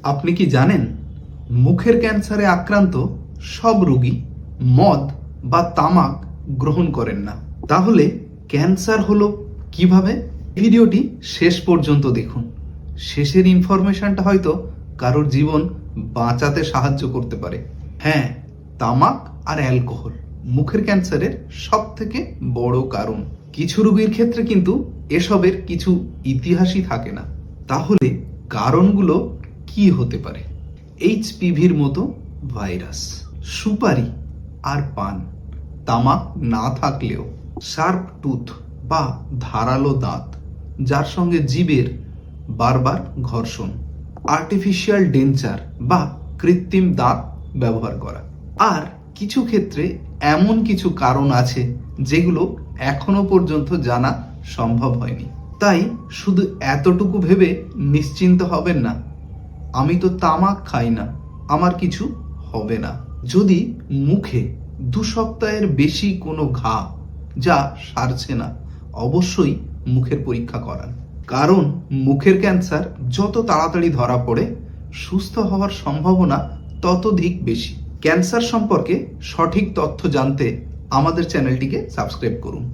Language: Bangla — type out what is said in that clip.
আপনি কি জানেন মুখের ক্যান্সারে আক্রান্ত সব রোগী মদ বা তামাক গ্রহণ করেন না? তাহলে ক্যান্সার হলো কিভাবে? ভিডিওটি শেষ পর্যন্ত দেখুন। শেষের ইনফরমেশনটা হয়তো কারোর জীবন বাঁচাতে সাহায্য করতে পারে। হ্যাঁ, তামাক আর অ্যালকোহল মুখের ক্যান্সারের সব থেকে বড় কারণ। কিছু রোগীর ক্ষেত্রে কিন্তু এসবের কিছু ইতিহাসই থাকে না। তাহলে কারণগুলো কি হতে পারে? এইচপিভির মতো ভাইরাস, সুপারি আর পান, তামাক না থাকলেও শার্প টুথ বা ধারালো দাঁত, যার সঙ্গে জীবের বারবার ঘর্ষণ, আর্টিফিশিয়াল ডেঞ্চার বা কৃত্রিম দাঁত ব্যবহার করা। আর কিছু ক্ষেত্রে এমন কিছু কারণ আছে যেগুলো এখনো পর্যন্ত জানা সম্ভব হয়নি। তাই শুধু এতটুকু ভেবে নিশ্চিন্ত হবেন না, আমি তো তামাক খাই না, আমার কিছু হবে না। যদি মুখে 2 সপ্তাহের বেশি কোনো ঘা যা সারছে না, অবশ্যই মুখের পরীক্ষা করান। কারণ মুখের ক্যান্সার যত তাড়াতাড়ি ধরা পড়ে, সুস্থ হওয়ার সম্ভাবনা ততোধিক বেশি। ক্যান্সার সম্পর্কে সঠিক তথ্য জানতে আমাদের চ্যানেলটিকে সাবস্ক্রাইব করুন।